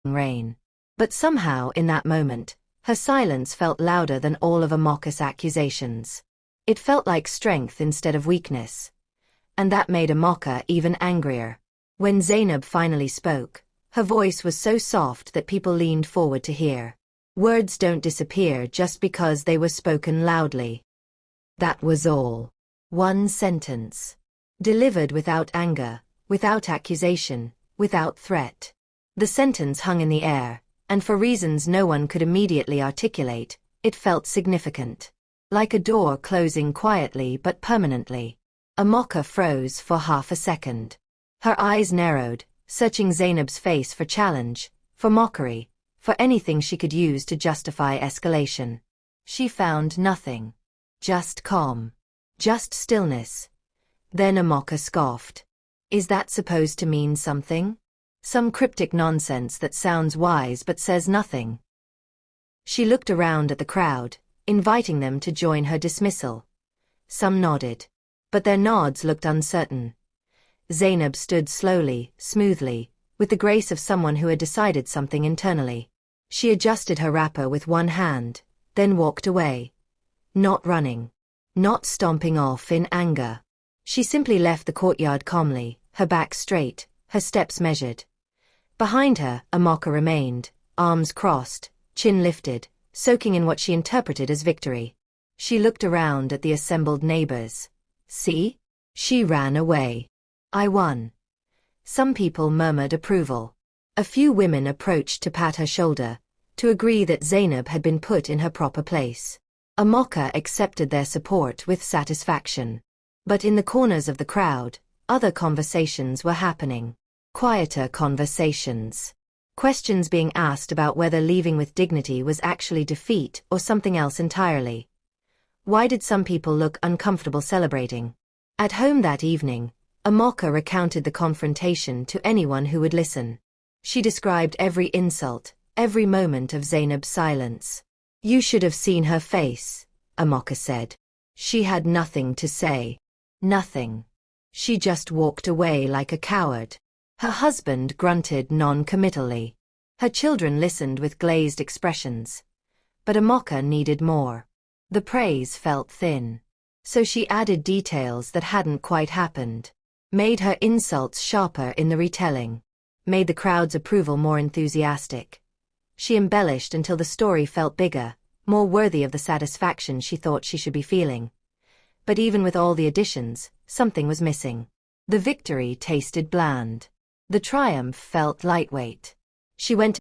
rain. But somehow in that moment, her silence felt louder than all of Amokha's accusations. It felt like strength instead of weakness. And that made Amokha even angrier. When Zainab finally spoke, her voice was so soft that people leaned forward to hear. Words don't disappear just because they were spoken loudly. That was all. One sentence. Delivered without anger, without accusation, without threat. The sentence hung in the air, and for reasons no one could immediately articulate, it felt significant. Like a door closing quietly but permanently. Amokha froze for half a second. Her eyes narrowed, searching Zainab's face for challenge, for mockery, for anything she could use to justify escalation. She found nothing. Just calm. Just stillness. Then Amokha scoffed. Is that supposed to mean something? Some cryptic nonsense that sounds wise but says nothing. She looked around at the crowd, inviting them to join her dismissal. Some nodded. But their nods looked uncertain. Zainab stood slowly, smoothly, with the grace of someone who had decided something internally. She adjusted her wrapper with one hand, then walked away. Not running. Not stomping off in anger. She simply left the courtyard calmly, her back straight, her steps measured. Behind her, Amokha remained, arms crossed, chin lifted, soaking in what she interpreted as victory. She looked around at the assembled neighbors. See? She ran away. I won. Some people murmured approval. A few women approached to pat her shoulder, to agree that Zainab had been put in her proper place. Amokha accepted their support with satisfaction. But in the corners of the crowd, other conversations were happening. Quieter conversations. Questions being asked about whether leaving with dignity was actually defeat or something else entirely. Why did some people look uncomfortable celebrating? At home that evening, Amokha recounted the confrontation to anyone who would listen. She described every insult, every moment of Zainab's silence. You should have seen her face, Amokha said. She had nothing to say. Nothing. She just walked away like a coward. Her husband grunted non-committally. Her children listened with glazed expressions. But Amokha needed more. The praise felt thin. So she added details that hadn't quite happened. Made her insults sharper in the retelling. Made the crowd's approval more enthusiastic. She embellished until the story felt bigger, more worthy of the satisfaction she thought she should be feeling. But even with all the additions, something was missing. The victory tasted bland. The triumph felt lightweight. She went